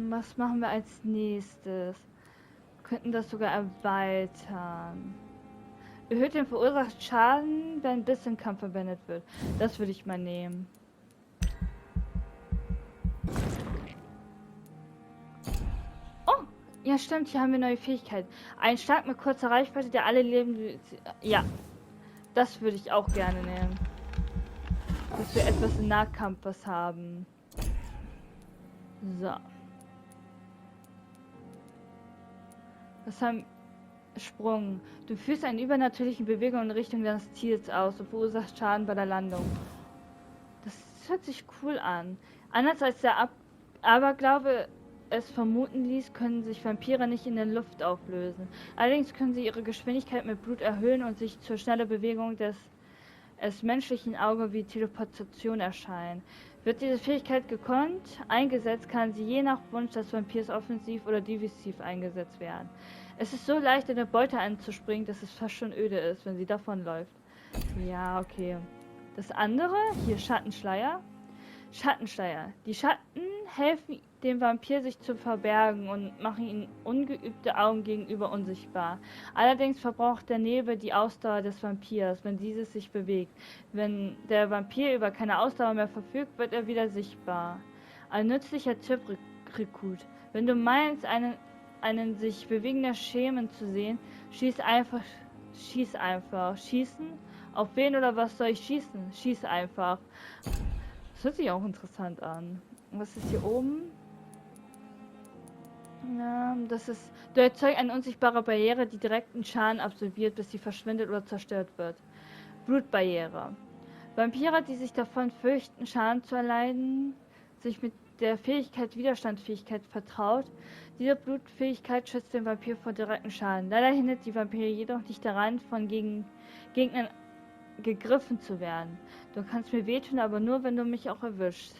Was machen wir als nächstes? Wir könnten das sogar erweitern. Erhöht den verursachten Schaden, wenn ein bisschen Kampf verwendet wird. Das würde ich mal nehmen. Oh, ja stimmt, hier haben wir neue Fähigkeit. Ein Schlag mit kurzer Reichweite, der alle Leben... Ja, das würde ich auch gerne nehmen. Dass wir etwas im Nahkampf was haben. So. Was haben... Sprung. Du führst eine übernatürliche Bewegung in Richtung deines Ziels aus und verursachst Schaden bei der Landung. Das hört sich cool an. Anders als der Aberglaube es vermuten ließ, können sich Vampire nicht in der Luft auflösen. Allerdings können sie ihre Geschwindigkeit mit Blut erhöhen und sich zur schnellen Bewegung des menschlichen Auges wie Teleportation erscheinen. Wird diese Fähigkeit gekonnt eingesetzt, kann sie je nach Wunsch des Vampirs offensiv oder defensiv eingesetzt werden. Es ist so leicht, in der Beute anzuspringen, dass es fast schon öde ist, wenn sie davonläuft. Ja, okay. Das andere, hier Schattenschleier. Schattenschleier. Die Schatten helfen dem Vampir, sich zu verbergen und machen ihn ungeübte Augen gegenüber unsichtbar. Allerdings verbraucht der Nebel die Ausdauer des Vampirs, wenn dieses sich bewegt. Wenn der Vampir über keine Ausdauer mehr verfügt, wird er wieder sichtbar. Ein nützlicher Tipp, Rekrut. Wenn du meinst, einen sich bewegenden Schemen zu sehen, schieß einfach. Schießen? Auf wen oder was soll ich schießen? Schieß einfach. Das hört sich auch interessant an. Was ist hier oben? Ja, das ist... Du erzeugst eine unsichtbare Barriere, die direkten Schaden absorbiert, bis sie verschwindet oder zerstört wird. Blutbarriere. Vampire, die sich davon fürchten, Schaden zu erleiden, sich mit der Fähigkeit Widerstandsfähigkeit vertraut. Diese Blutfähigkeit schützt den Vampir vor direkten Schaden. Leider hindert die Vampire jedoch nicht daran, von Gegnern gegriffen zu werden. Du kannst mir wehtun, aber nur, wenn du mich auch erwischst.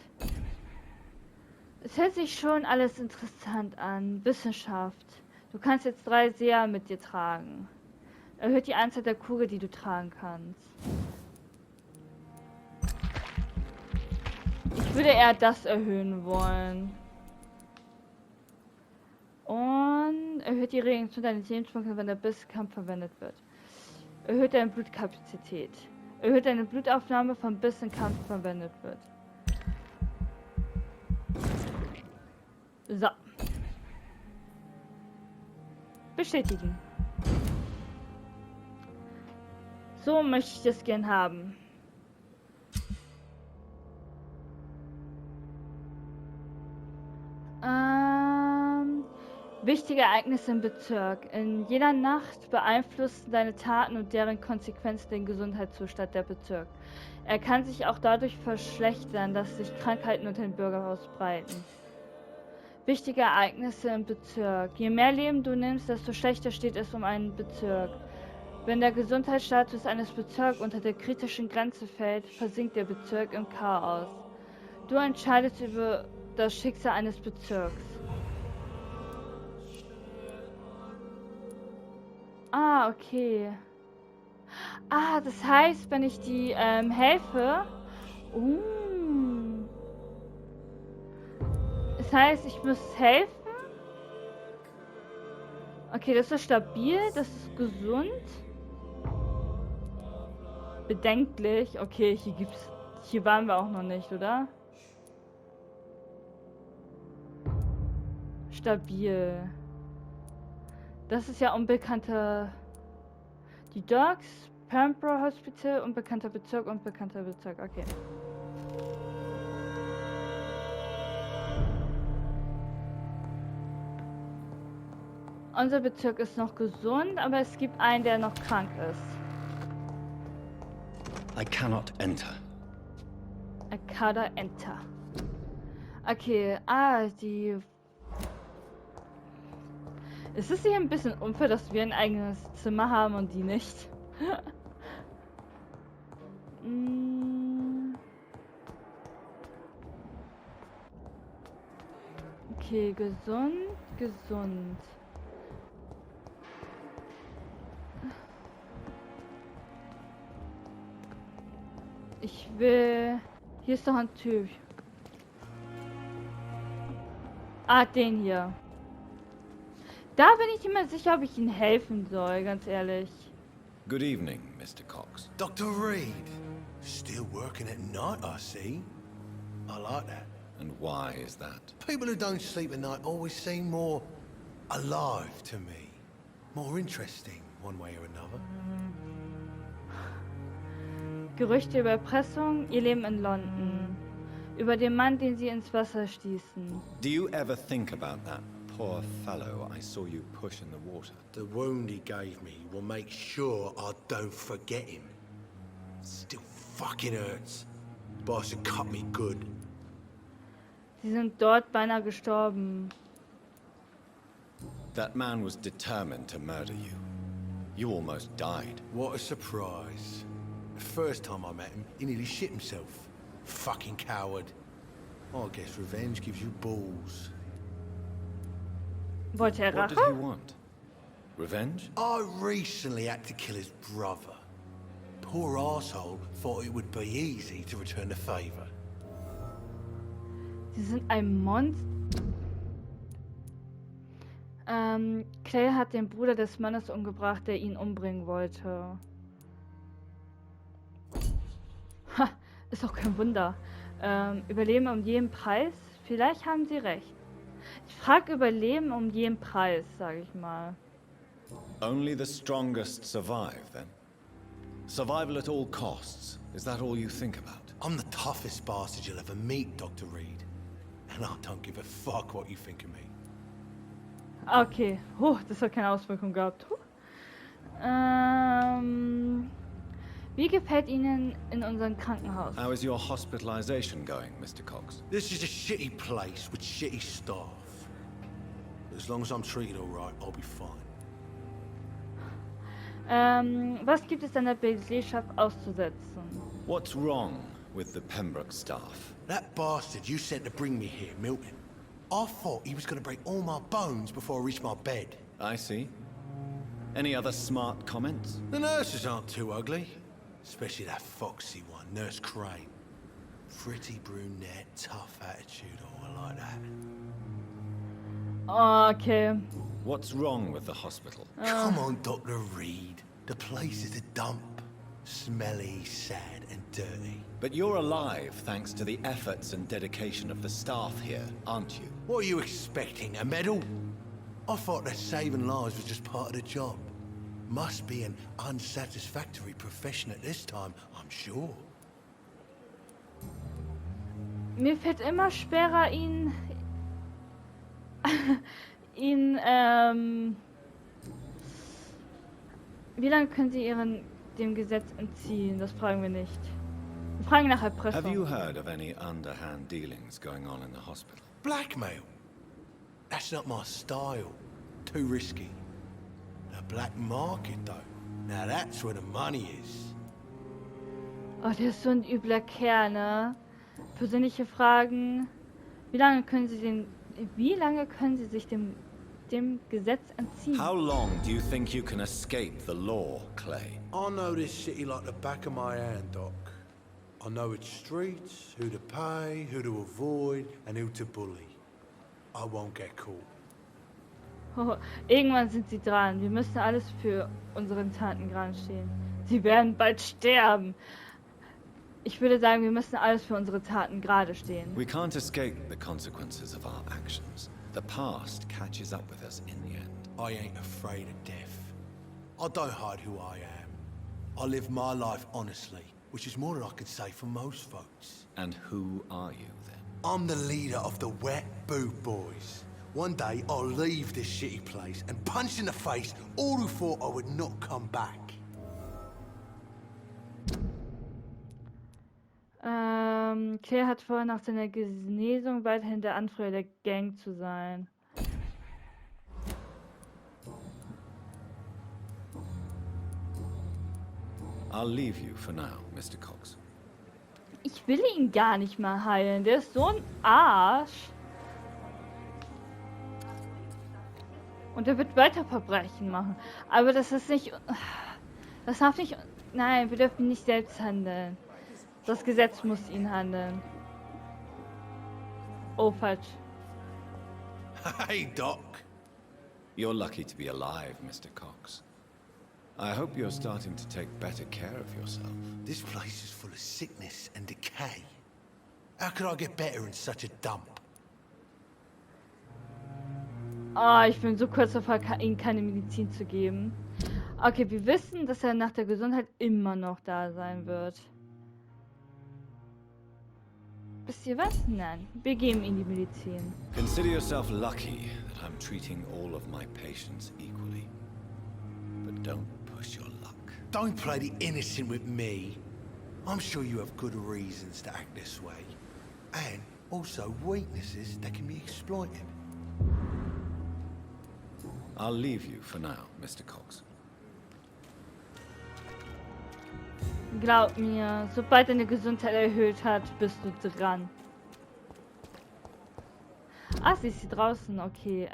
Es hört sich schon alles interessant an. Wissenschaft. Du kannst jetzt 3 Seher mit dir tragen. Erhöht die Anzahl der Kugel, die du tragen kannst. Ich würde eher das erhöhen wollen. Und erhöht die Reaktion deines Lebenspunktes, wenn der Bisskampf verwendet wird. Erhöht deine Blutkapazität. Erhöht deine Blutaufnahme vom Bisskampf verwendet wird. So. Bestätigen. So möchte ich das gern haben. Wichtige Ereignisse im Bezirk. In jeder Nacht beeinflussen deine Taten und deren Konsequenzen den Gesundheitszustand der Bezirk. Er kann sich auch dadurch verschlechtern, dass sich Krankheiten unter den Bürgern ausbreiten. Wichtige Ereignisse im Bezirk. Je mehr Leben du nimmst, desto schlechter steht es um einen Bezirk. Wenn der Gesundheitsstatus eines Bezirks unter der kritischen Grenze fällt, versinkt der Bezirk im Chaos. Du entscheidest über das Schicksal eines Bezirks. Ah, okay. Ah, das heißt, wenn ich die helfe... Das heißt, ich muss helfen? Okay, das ist stabil, das ist gesund. Bedenklich. Okay, hier waren wir auch noch nicht, oder? Stabil. Das ist ja unbekannter... Die Dogs, Pembroke Hospital, unbekannter Bezirk, okay. Unser Bezirk ist noch gesund, aber es gibt einen, der noch krank ist. I cannot enter. I cannot enter. Okay, die... Es ist hier ein bisschen unfair, dass wir ein eigenes Zimmer haben und die nicht. Okay, gesund. Ich will... Hier ist doch ein Typ. Ah, den hier. Da bin ich immer sicher, ob ich Ihnen helfen soll, ganz ehrlich. Good evening, Mr. Cox. Dr. Reid. Still working at night, I see. I like that. And why is that? People who don't sleep at night always seem more alive to me. More interesting, one way or another. Gerüchte über Erpressung, ihr Leben in London. Über den Mann, den sie ins Wasser stießen. Do you ever think about that poor fellow I saw you push in the water? The wound he gave me will make sure I don't forget him. Still fucking hurts. Boss had cut me good. Sie sind dort beinahe gestorben. That man was determined to murder you. You almost died. What a surprise. The first time I met him, he nearly shit himself. Fucking coward. I guess revenge gives you balls. Wollte er What did he Rache? want? Revenge? I recently had to kill his brother. Poor arsehole thought it would be easy to return the favor. Sie sind ein Monster. Clay hat den Bruder des Mannes umgebracht, der ihn umbringen wollte. Ha, ist doch kein Wunder. Überleben um jeden Preis? Vielleicht haben Sie recht. Ich frage Überleben um jeden Preis, sage ich mal. Only the strongest survive, then? Survival at all costs. Is that all you think about? I'm the toughest bastard you'll ever meet, Dr. Reid. And I don't give a fuck what you think of me. Okay, das hat keine Auswirkung gehabt. Wie gefällt Ihnen in unserem Krankenhaus? How is your hospitalization going, Mr. Cox? This is a shitty place with shitty staff. As long as I'm treated alright, I'll be fine. Was gibt es an der Belegschaft auszusetzen? What's wrong with the Pembroke staff? That bastard you sent to bring me here, Milton. I thought he was going to break all my bones before I reached my bed. I see. Any other smart comments? The nurses aren't too ugly. Especially that foxy one, Nurse Crane. Pretty brunette, tough attitude, oh, I like that. Okay. What's wrong with the hospital? Come on, Dr. Reid. The place is a dump. Smelly, sad, and dirty. But you're alive thanks to the efforts and dedication of the staff here, aren't you? What are you expecting, a medal? I thought that saving lives was just part of the job. Must be an unsatisfactory profession at this time, I'm sure. Mir fällt immer schwerer, wie lange können Sie dem Gesetz entziehen? Das fragen wir nicht. Wir fragen nach Have you Erpressung. heard of any underhand dealings going on in the hospital? Blackmail? That's not my style. Too risky. The black market, though. Now that's where the money is. Oh, der ist so ein übler Kerl, ne? Persönliche Fragen. Wie lange können Sie sich dem Gesetz entziehen? How long do you think you can escape the law, Clay? I know this city like the back of my hand, Doc. I know its streets, who to pay, who to avoid, and who to bully. I won't get caught. Oh, irgendwann sind Sie dran. Wir müssen alles für unseren Taten gerade stehen. Sie werden bald sterben. Ich würde sagen, wir müssen alles für unsere Taten gerade stehen. We can't escape the consequences of our actions. The past catches up with us in the end. I ain't afraid of death. I don't hide who I am. I live my life honestly, which is more than I could say for most folks. And who are you then? I'm the leader of the Wet Boot Boys. One day I'll leave this shitty place and punch in the face all who thought I would not come back. Claire hat vor, nach seiner Genesung weiterhin der Anführer der Gang zu sein. I'll leave you for now, Mr. Cox. Ich will ihn gar nicht mal heilen. Der ist so ein Arsch. Und er wird weiter Verbrechen machen. Aber das ist nicht... Das darf nicht... Nein, wir dürfen nicht selbst handeln. Das Gesetz muss ihn handeln. Oh, falsch. Hey, Doc. You're lucky to be alive, Mr. Cox. I hope you're starting to take better care of yourself. This place is full of sickness and decay. How could I get better in such a dump? Ah, ich bin so kurz davor, ihm keine Medizin zu geben. Okay, wir wissen, dass er nach der Gesundheit immer noch da sein wird. Wisst ihr was? Nein, wir geben ihm die Medizin. Consider yourself lucky that I'm treating all of my patients equally. But don't push your luck. Don't play the innocent with me. I'm sure you have good reasons to act this way. And also weaknesses that can be exploited. I'll leave you for now, Mr. Cox. Glaub mir, sobald deine Gesundheit erhöht hat, bist du dran. Ah, sie ist hier draußen, okay.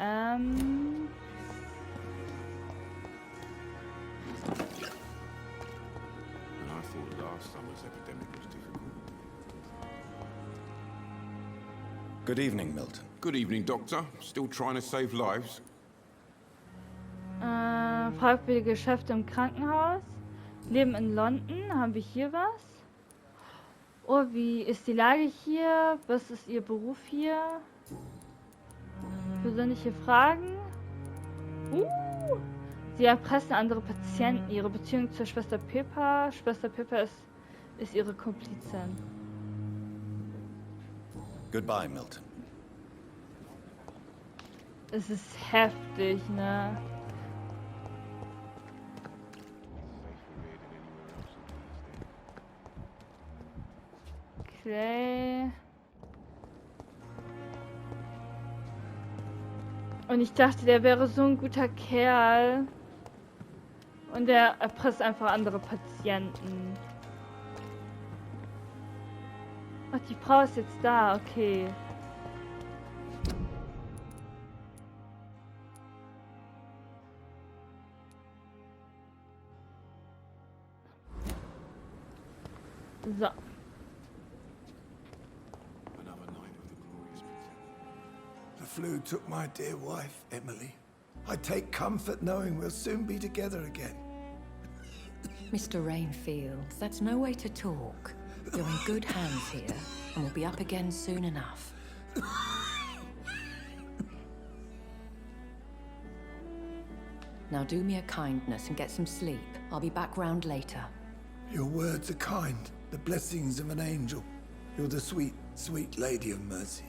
Good evening, Milton. Good evening, Doctor. Still trying to save lives? Fragwürdige Geschäfte im Krankenhaus. Leben in London. Haben wir hier was? Oh, wie ist die Lage hier? Was ist Ihr Beruf hier? Persönliche Fragen. Sie erpressen andere Patienten. Ihre Beziehung zur Schwester Pippa. Schwester Pippa ist ihre Komplizin. Goodbye, Milton. Es ist heftig, ne? Okay. Und ich dachte, der wäre so ein guter Kerl. Und der erpresst einfach andere Patienten. Ach, die Frau ist jetzt da, okay. So. The flu took my dear wife, Emily. I take comfort knowing we'll soon be together again. Mr. Rainfield, that's no way to talk. You're in good hands here, and we'll be up again soon enough. Now do me a kindness and get some sleep. I'll be back round later. Your words are kind, the blessings of an angel. You're the sweet, sweet lady of mercy.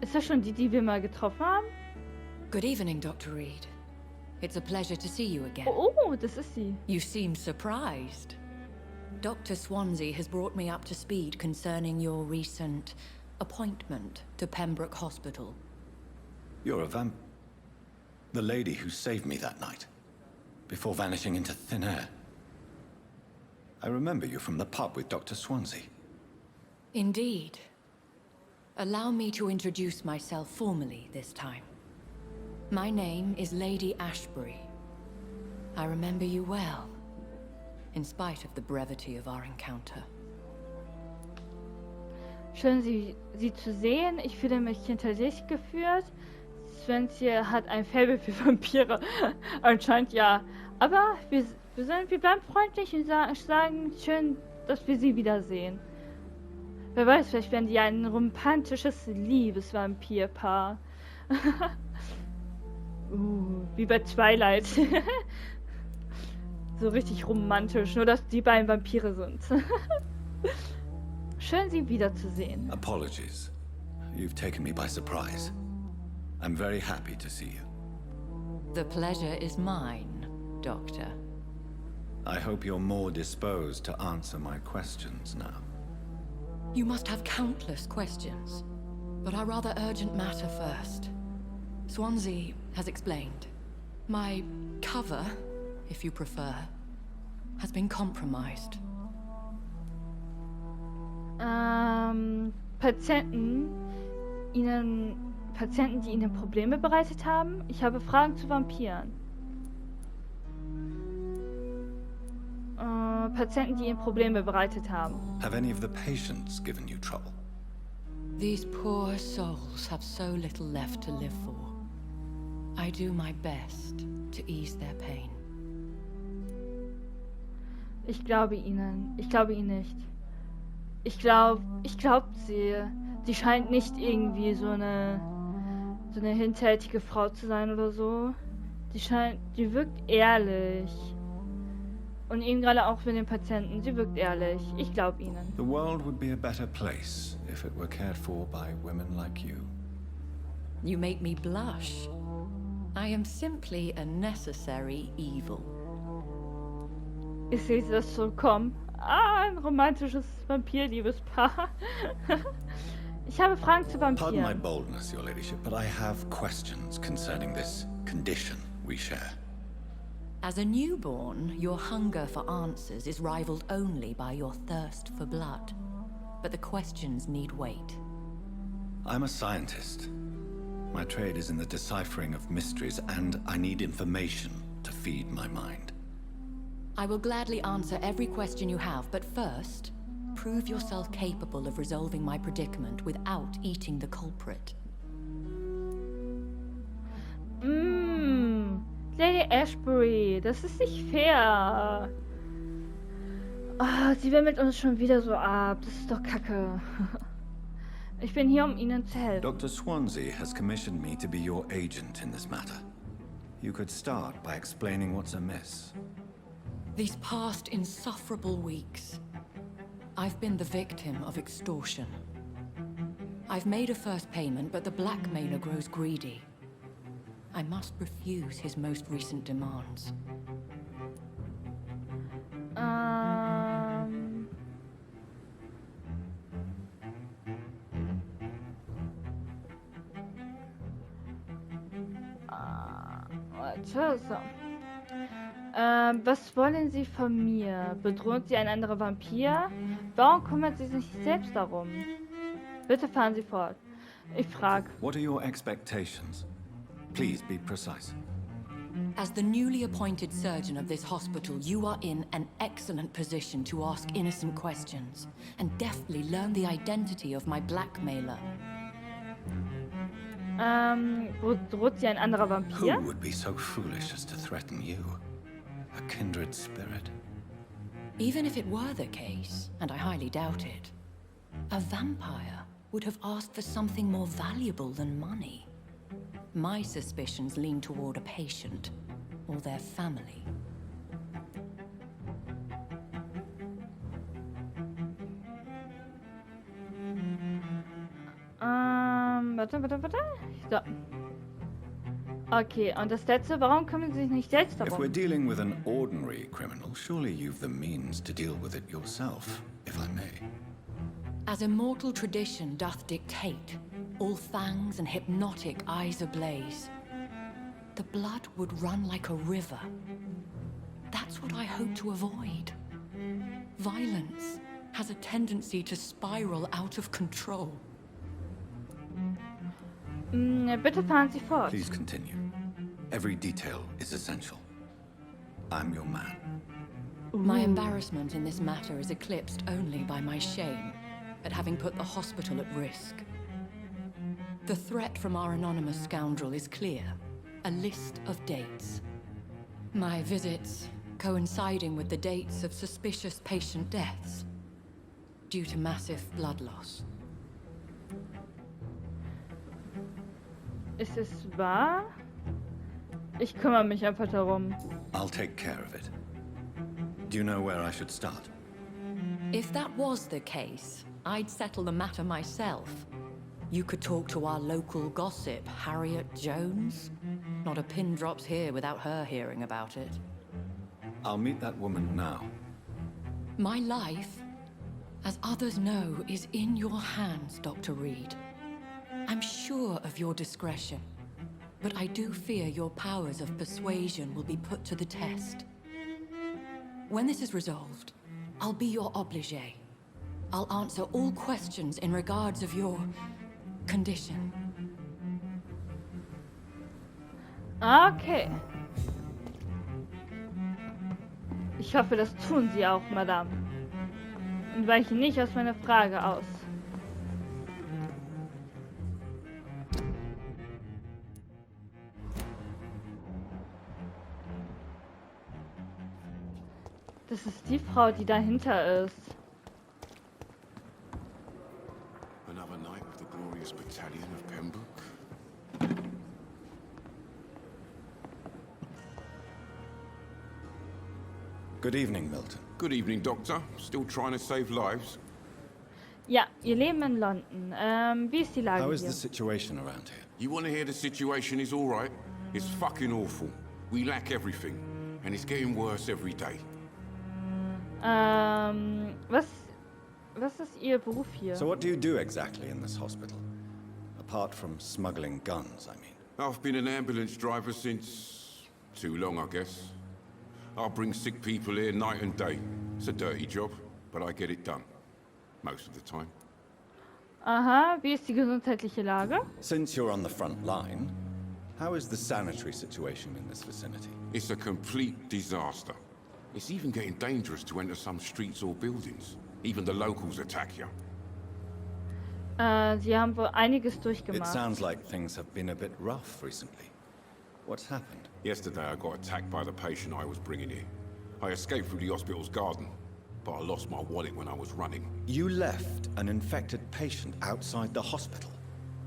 Ist das schon die wir mal getroffen haben? Good evening, Dr. Reid. It's a pleasure to see you again. Oh, das ist sie. You seem surprised. Dr. Swansea has brought me up to speed concerning your recent appointment to Pembroke Hospital. You're a the lady who saved me that night, before vanishing into thin air. I remember you from the pub with Dr. Swansea. Indeed. Allow me to introduce myself formally this time. My name is Lady Ashbury. I remember you well, in spite of the brevity of our encounter. Schön, Sie zu sehen. Ich fühle mich hinter dich geführt. Swansea hat ein Faible für Vampire. Anscheinend ja. Aber wir bleiben freundlich und sagen schön, dass wir sie wiedersehen. Wer weiß, vielleicht werden die ein romantisches Liebesvampirpaar. Wie bei Twilight. So richtig romantisch, nur dass die beiden Vampire sind. Schön, sie wiederzusehen. Apologies. You've taken me by surprise. I'm very happy to see you. The pleasure is mine, Doctor. I hope you're more disposed to answer my questions now. You must have countless questions, but our rather urgent matter first. Swansea has explained. My cover, if you prefer, has been compromised. Patienten, die Ihnen Probleme bereitet haben? Ich habe Fragen zu Vampiren. Patienten, die Ihnen Probleme bereitet haben. Have any of the patients given you trouble? These poor souls have so little left to live for. I do my best to ease their pain. Ich glaube ihnen. Ich glaube ihnen nicht. Ich glaube sie. Sie scheint nicht irgendwie so eine hinterhältige Frau zu sein oder so. Die wirkt ehrlich. Und ihnen gerade auch mit den Patienten. Sie wirkt ehrlich. Ich glaube ihnen. The world would be a better place if it were cared for by women like you. You make me blush. I am simply a necessary evil. Ich sehe das schon kommen. Ein romantisches Vampir-Liebespaar. Ich habe Fragen zu Pardon my Vampiren. boldness, your ladyship, but I have questions concerning this condition we share. As a newborn, your hunger for answers is rivaled only by your thirst for blood. But the questions need wait. I'm a scientist. My trade is in the deciphering of mysteries, and I need information to feed my mind. I will gladly answer every question you have, but first, prove yourself capable of resolving my predicament without eating the culprit. Lady Ashbury, das ist nicht fair. Sie wimmelt uns schon wieder so ab. Das ist doch Kacke. Ich bin hier, um Ihnen zu helfen. Dr. Swansea has commissioned me to be your agent in this matter. You could start by explaining what's amiss. These past insufferable weeks, I've been the victim of extortion. I've made a first payment, but the blackmailer grows greedy. I must refuse his most recent demands. Warte, so. Was wollen Sie von mir? Bedroht Sie ein anderer Vampir? Warum kümmert sie sich selbst darum? Bitte fahren Sie fort. Ich frage. What are your expectations? Please be precise. As the newly appointed surgeon of this hospital, you are in an excellent position to ask innocent questions and deftly learn the identity of my blackmailer. Bedroht Sie ein anderer Vampir? Who would be so foolish as to threaten you? A kindred spirit? Even if it were the case, and I highly doubt it, a vampire would have asked for something more valuable than money. My suspicions lean toward a patient or their family. Warte. So. Okay, und das letzte, warum kümmern Sie sich nicht selbst If we're darum? dealing with an ordinary criminal, surely you've the means to deal with it yourself, if I may. As immortal tradition doth dictate, all fangs and hypnotic eyes ablaze, the blood would run like a river. That's what I hope to avoid. Violence has a tendency to spiral out of control. Bitte fahren Sie fort. Please continue. Every detail is essential. I'm your man. My embarrassment in this matter is eclipsed only by my shame at having put the hospital at risk. The threat from our anonymous scoundrel is clear. A list of dates. My visits coinciding with the dates of suspicious patient deaths due to massive blood loss. Ist es wahr? Ich kümmere mich einfach darum. I'll take care of it. Do you know where I should start? If that was the case, I'd settle the matter myself. You could talk to our local gossip, Harriet Jones. Not a pin drops here without her hearing about it. I'll meet that woman now. My life, as others know, is in your hands, Dr. Reid. I'm sure of your discretion, but I do fear your powers of persuasion will be put to the test. When this is resolved, I'll be your obligé. I'll answer all questions in regards of your condition. Okay. Ich hoffe, das tun Sie auch, Madame. Und weichen nicht aus meiner Frage aus. Das ist die Frau, die dahinter ist. Another night of the glorious battalion of Pembroke. Good evening, Milton. Good evening, Doctor. Still trying to save lives? Ja, ihr Leben in London. Wie ist die Lage How is hier? the situation around here? You want to hear the situation is all right? It's fucking awful. We lack everything, and it's getting worse every day. Was ist Ihr Beruf hier? So what do you do exactly in this hospital? Apart from smuggling guns, I mean. I've been an ambulance driver since... too long, I guess. I bring sick people here night and day. It's a dirty job, but I get it done. Most of the time. Aha, wie ist die gesundheitliche Lage? Since you're on the front line, how is the sanitary situation in this vicinity? It's a complete disaster. It's even getting dangerous to enter some streets or buildings. Even the locals attack you. Sie haben wohl einiges It durchgemacht. sounds like things have been a bit rough recently. What's happened? Yesterday I got attacked by the patient I was bringing here. I escaped through the hospital's garden, but I lost my wallet when I was running. You left an infected patient outside the hospital.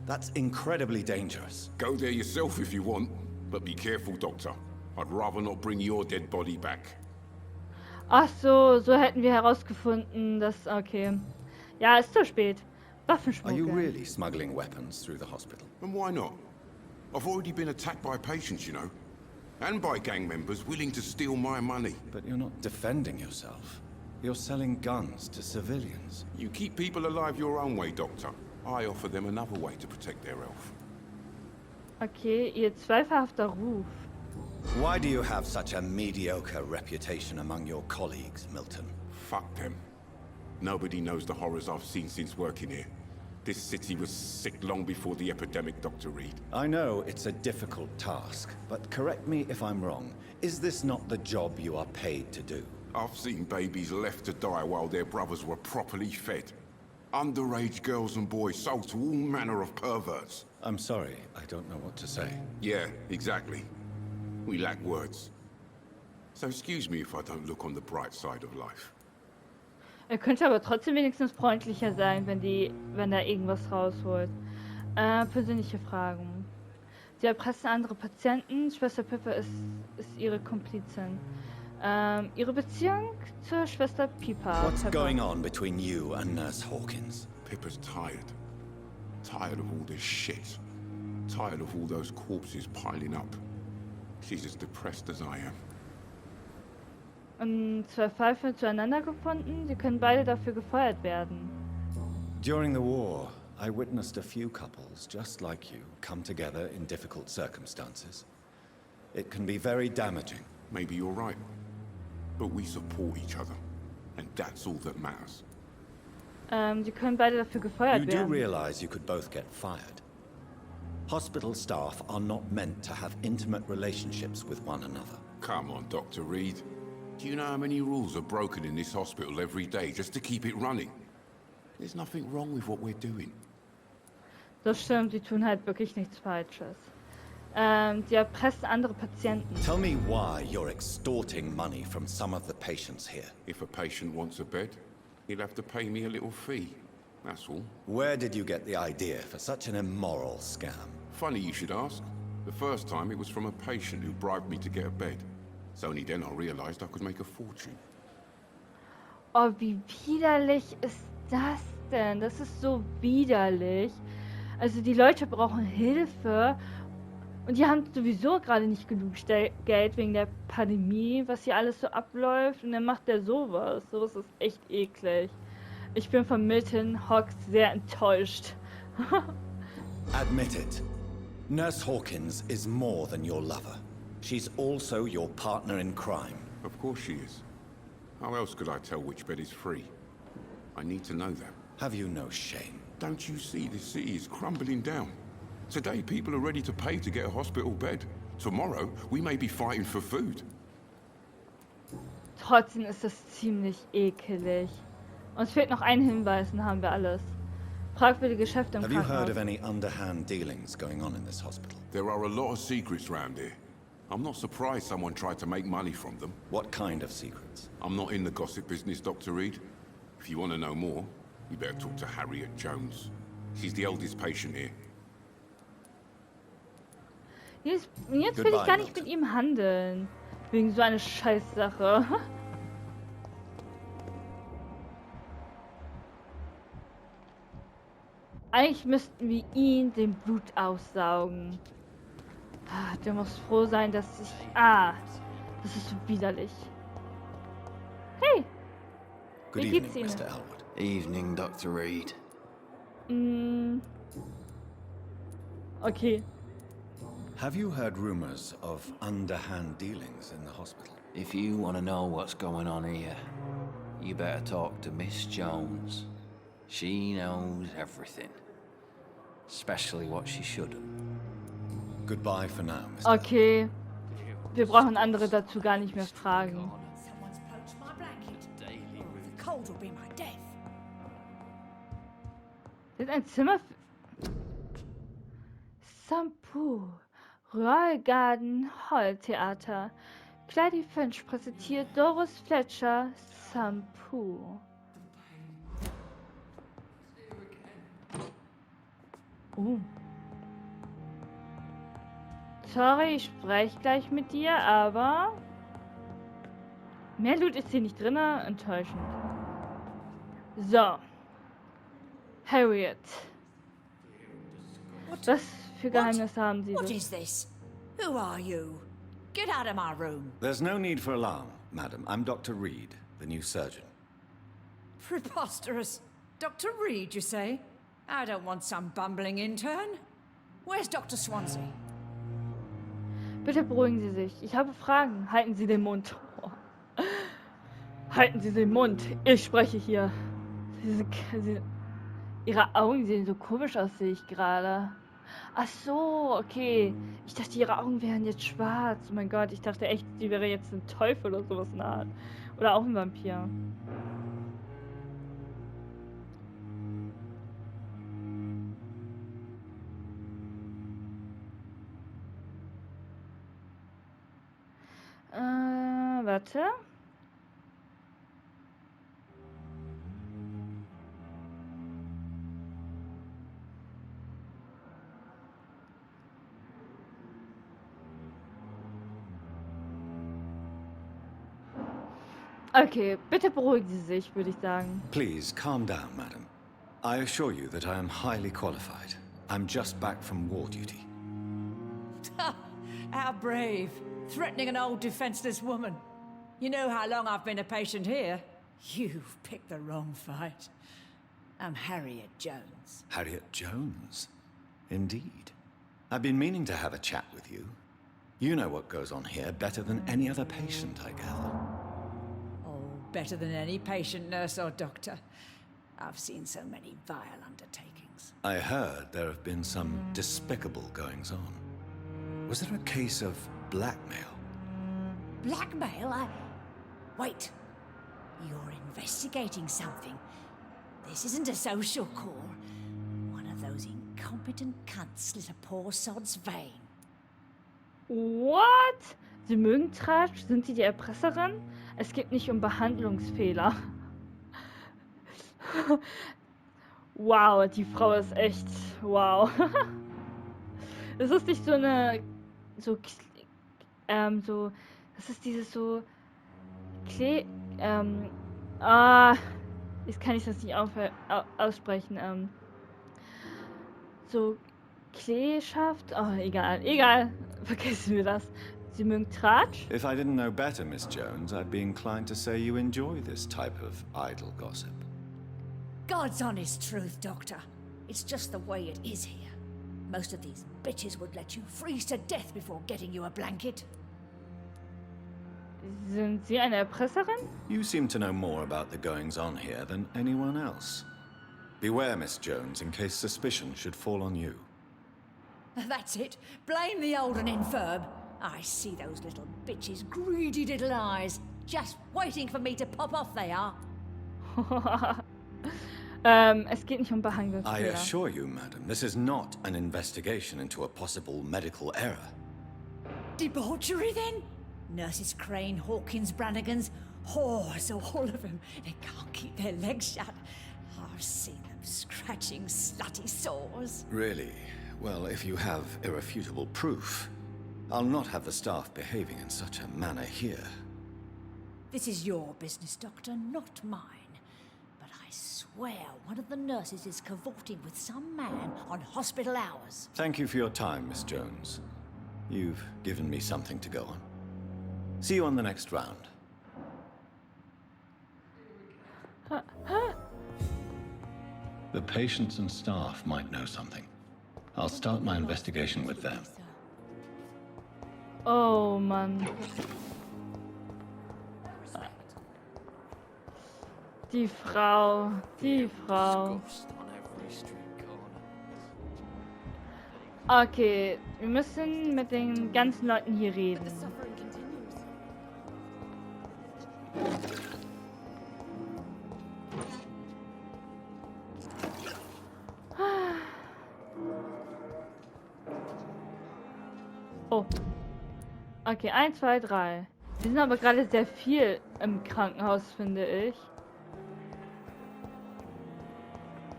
That's incredibly dangerous. Go there yourself if you want, but be careful, Doctor. I'd rather not bring your dead body back. Ach so, so hätten wir herausgefunden, dass... Okay. Ja, ist zu spät. Are Waffenschmuggel. you really smuggling weapons through the hospital? And why not? I've already been attacked by patients, you know. And by gang members willing to steal my money. But you're not defending yourself. You're selling guns to civilians. You keep people alive your own way, Doctor. I offer them another way to protect their health. Okay, ihr zweifelhafter Ruf. Why do you have such a mediocre reputation among your colleagues, Milton? Fuck them. Nobody knows the horrors I've seen since working here. This city was sick long before the epidemic, Dr. Reid. I know it's a difficult task, but correct me if I'm wrong. Is this not the job you are paid to do? I've seen babies left to die while their brothers were properly fed. Underage girls and boys sold to all manner of perverts. I'm sorry, I don't know what to say. Yeah, exactly. We lack words. So excuse me if I don't look on the bright side of life. Er könnte aber trotzdem wenigstens freundlicher sein, wenn er irgendwas rausholt. Persönliche Fragen. Sie erpressen andere Patienten. Schwester Pippa ist ihre Komplizin. Ihre Beziehung zur Schwester Pippa. What's going on between you and Nurse Hawkins? Pippa's tired. Tired of all this shit. Tired of all those corpses piling up. She's as depressed as I am. Und zwei Pfeifen zueinander gefunden. Sie können beide dafür gefeuert werden. During the war, I witnessed a few couples just like you come together in difficult circumstances. It can be very damaging. Maybe you're right. But we support each other. And that's all that matters. Sie können beide dafür gefeuert You do werden. realize you could both get fired. Hospital staff are not meant to have intimate relationships with one another. Come on, Dr. Reid. Do you know how many rules are broken in this hospital every day just to keep it running? There's nothing wrong with what we're doing. Das stimmt, sie tun halt wirklich nichts Falsches. Sie erpressen andere Patienten. Tell me why you're extorting money from some of the patients here. If a patient wants a bed, he'll have to pay me a little fee. That's all. Where did you get the idea for such an immoral scam? Funny you should ask. The first time it was from a patient who bribed me to get a bed. It's only then I realized I could make a fortune. Oh, wie widerlich ist das denn? Das ist so widerlich. Also die Leute brauchen Hilfe und die haben sowieso gerade nicht genug Geld wegen der Pandemie, was hier alles so abläuft, und dann macht der sowas. Sowas ist echt eklig. Ich bin von Milton Hawks sehr enttäuscht. Admit it. Nurse Hawkins is more than your lover. She's also your partner in crime. Of course she is. How else could I tell which bed is free? I need to know that. Have you no shame? Don't you see the city is crumbling down? Today people are ready to pay to get a hospital bed. Tomorrow we may be fighting for food. Trotzdem ist das ziemlich ekelig. Uns fehlt noch ein Hinweis, dann haben wir alles. Fragwürdige Geschäfte im Have you heard Krankenhaus. of any underhand dealings going on in this hospital? There are a lot of secrets round here. I'm not surprised someone tried to make money from them. What kind of secrets? I'm not in the gossip business, Dr. Reid. If you want to know more, you better talk to Harriet Jones. She's the oldest patient here. Jetzt will ich gar nicht mit ihm handeln. Wegen so einer Scheißsache. Eigentlich müssten wir ihn den Blut aussaugen. Ah, der muss froh sein, dass ich... Ah, das ist so widerlich. Hey! Good Wie evening, geht's Ihnen? Mr. Elwood. Evening, Dr. Reid. Okay. Have you heard rumors of underhand dealings in the hospital? If you want to know what's going on here, you better talk to Miss Jones. She knows everything. Especially what she shouldn't. Goodbye for now, Mr. Okay. Wir brauchen andere dazu gar nicht mehr fragen. Someone's poached my blanket. The cold will be my death. Das ist ein Zimmer für... Shampoo. Royal Hall Theater. Clady Finch präsentiert Doris Fletcher Shampoo. Sorry, ich spreche gleich mit dir, aber... Mehr Loot ist hier nicht drin, enttäuschend. So. Harriet. Was für Geheimnisse haben Sie What so? is this? Who are you? Get out of my room. There's no need for alarm, madam. I'm Dr. Reid, the new surgeon. Preposterous. Dr. Reid, you say? I don't want some bumbling intern. Where's Dr. Swansea? Bitte beruhigen Sie sich. Ich habe Fragen. Halten Sie den Mund. Halten Sie den Mund. Ich spreche hier. Ihre Augen sehen so komisch aus, sehe ich gerade. Ach so, okay. Ich dachte, ihre Augen wären jetzt schwarz. Oh mein Gott, ich dachte echt, sie wäre jetzt ein Teufel oder sowas in der Art. Oder auch ein Vampir. Warte. Okay, bitte beruhigen Sie sich, würde ich sagen. Please, calm down, madam. I assure you that I am highly qualified. I'm just back from war duty. How brave. Threatening an old defenseless woman. You know how long I've been a patient here? You've picked the wrong fight. I'm Harriet Jones. Harriet Jones? Indeed. I've been meaning to have a chat with you. You know what goes on here better than any other patient, I gather. Oh, better than any patient, nurse or doctor. I've seen so many vile undertakings. I heard there have been some despicable goings-on. Was there a case of blackmail? Blackmail? Wait. You're investigating something. This isn't a social call. One of those incompetent cunts slit a poor sod's vein. What? Sie mögen Tratsch? Sind Sie die Erpresserin? Es geht nicht um Behandlungsfehler. Wow, die Frau ist echt... Wow. Es ist nicht so eine... Das ist dieses so... Jetzt kann ich das nicht aussprechen. So... Kleeschaft? Oh, egal. Vergessen wir das. Sie mögen Tratsch? If I didn't know better, Miss Jones, I'd be inclined to say you enjoy this type of idle gossip. God's honest truth, Doctor. It's just the way it is here. Most of these bitches would let you freeze to death before getting you a blanket. Sind Sie eine Erpresserin? You seem to know more about the goings-on here than anyone else. Beware, Miss Jones, in case suspicion should fall on you. That's it. Blame the old and infirm. I see those little bitches' greedy little eyes. Just waiting for me to pop off they are. Es geht nicht um I Behandlungsfehler. assure you, madam, this is not an investigation into a possible medical error. debauchery then? Nurses Crane, Hawkins, Brannigans, whores, all of them. They can't keep their legs shut. I've seen them scratching slutty sores. Really? Well, if you have irrefutable proof, I'll not have the staff behaving in such a manner here. This is your business, Doctor, not mine. But I swear one of the nurses is cavorting with some man on hospital hours. Thank you for your time, Miss Jones. You've given me something to go on. See you on the next round. The patients and staff might know something. I'll start my investigation with them. Oh Mann. Die Frau. Okay, wir müssen mit den ganzen Leuten hier reden. Oh. Okay, 1, 2, 3. Wir sind aber gerade sehr viel im Krankenhaus, finde ich.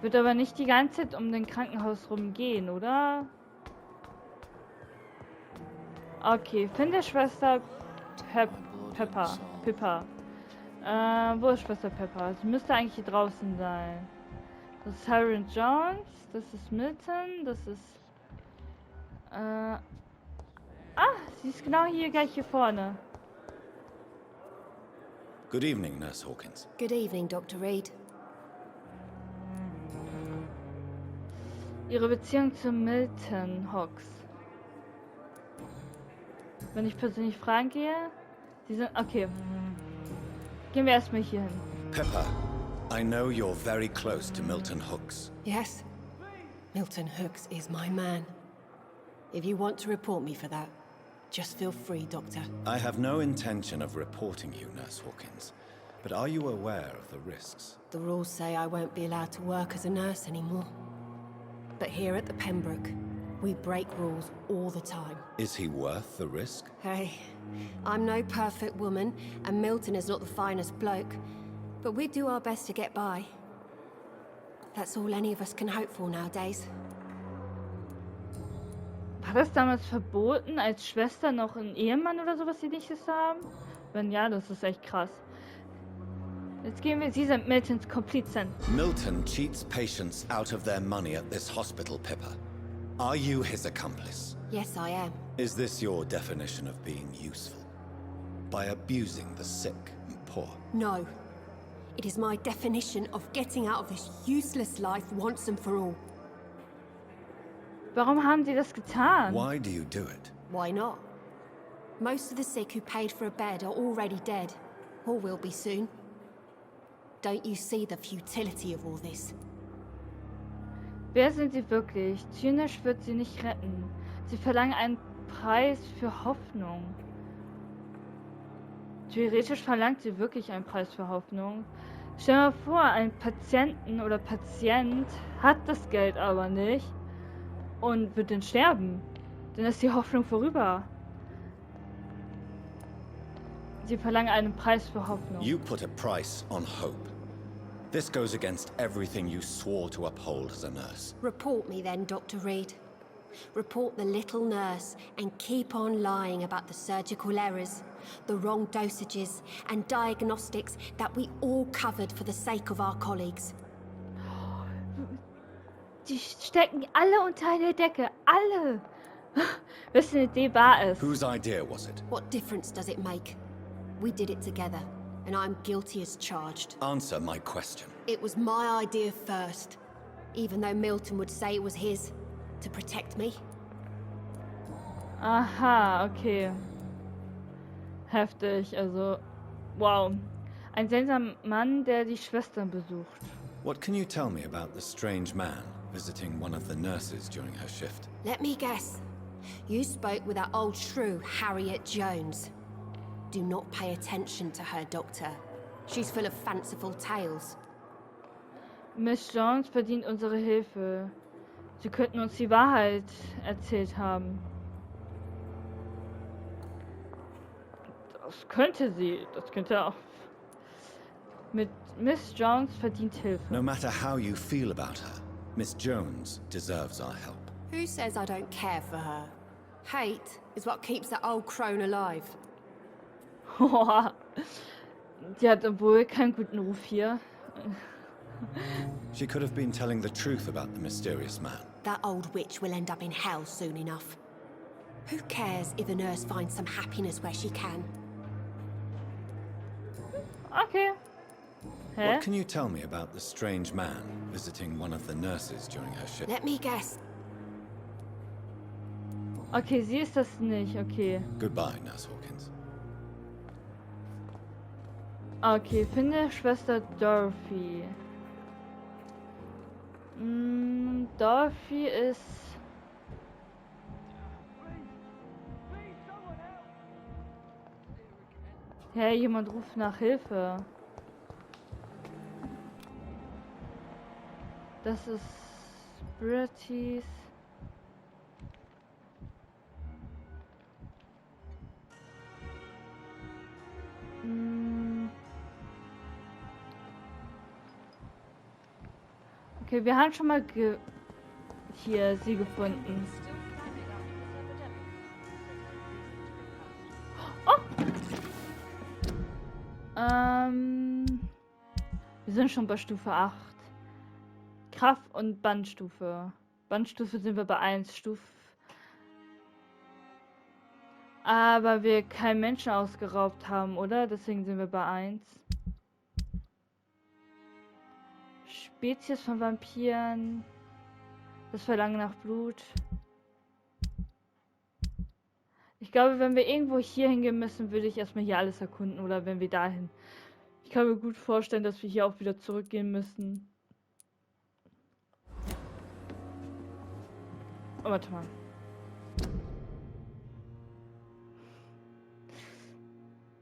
Wird aber nicht die ganze Zeit um den Krankenhaus rumgehen, oder? Okay, finde Schwester Pepper. Wo ist Schwester Pepper? Sie müsste eigentlich hier draußen sein. Das ist Harry Jones, das ist Milton, das ist... sie ist genau hier, gleich hier vorne. Good evening, Nurse Hawkins. Good evening, Dr. Reid. Ihre Beziehung zu Milton Hawks. Wenn ich persönlich fragen gehe, sie sind... Okay. Gehen wir erstmal hier hin. Pepper, I know you're very close to Milton Hooks. Yes. Milton Hooks is my man. If you want to report me for that, just feel free, Doctor. I have no intention of reporting you, Nurse Hawkins. But are you aware of the risks? The rules say I won't be allowed to work as a nurse anymore. But here at the Pembroke, we break rules all the time. Is he worth the risk? Hey, I'm no perfect woman, and Milton is not the finest bloke. But we do our best to get by. That's all any of us can hope for nowadays. War das damals verboten, als Schwester noch einen Ehemann oder sowas ähnliches zu haben? Wenn ja, das ist echt krass. Jetzt gehen wir, Sie sind Miltons Komplizen. Milton cheats patients out of their money at this hospital, Pepper. Are you his accomplice? Yes, I am. Is this your definition of being useful? By abusing the sick and poor? No. It is my definition of getting out of this useless life once and for all. Warum haben Sie das getan? Why do you do it? Why not? Most of the sick who paid for a bed are already dead, or will be soon. Don't you see the futility of all this? Wer sind Sie wirklich? Zynisch wird Sie nicht retten. Sie verlangen einen Preis für Hoffnung. Theoretisch verlangt sie wirklich einen Preis für Hoffnung. Stell dir mal vor, ein Patienten oder Patient hat das Geld aber nicht und wird dann sterben. Dann ist die Hoffnung vorüber. Sie verlangen einen Preis für Hoffnung. You put a price on hope. This goes against everything you swore to uphold as a nurse. Report me then, Dr. Reid. Report the little nurse and keep on lying about the surgical errors, the wrong dosages and diagnostics that we all covered for the sake of our colleagues. Die stecken alle unter eine Decke. Alle. Wessen Idee war es? Whose idea was it? What difference does it make? We did it together, and I'm guilty as charged. Answer my question. It was my idea first, even though Milton would say it was his, to protect me. Aha, okay. Heftig, also, wow. Ein seltsamer Mann, der die Schwestern besucht. What can you tell me about the strange man visiting one of the nurses during her shift? Let me guess. You spoke with that old shrew, Harriet Jones. Do not pay attention to her, Doctor. She's full of fanciful tales. Miss Jones verdient unsere Hilfe. Sie könnten uns die Wahrheit erzählt haben. Das könnte sie. Das könnte auch. Mit Miss Jones verdient Hilfe. No matter how you feel about her, Miss Jones deserves our help. Who says I don't care for her? Hate is what keeps that old crone alive. Die hat wohl keinen guten Ruf hier. She could have been telling the truth about the mysterious man. That old witch will end up in hell soon enough. Who cares if the nurse finds some happiness where she can? Okay. Hä? What can you tell me about the strange man visiting one of the nurses during her shift? Let me guess. Okay, sie ist das nicht. Okay. Goodbye, Nurse Hawkins. Okay, finde Schwester Dorothy. Dorothy ist... Hey, jemand ruft nach Hilfe. Das ist Britties. Okay, wir haben schon mal hier sie gefunden. Oh! Wir sind schon bei Stufe 8. Kraft- und Bandstufe. Bandstufe sind wir bei 1. Aber wir keinen Menschen ausgeraubt haben, oder? Deswegen sind wir bei 1. Spezies von Vampiren. Das Verlangen nach Blut. Ich glaube, wenn wir irgendwo hier hingehen müssen, würde ich erstmal hier alles erkunden. Oder wenn wir dahin. Ich kann mir gut vorstellen, dass wir hier auch wieder zurückgehen müssen. Oh, warte mal.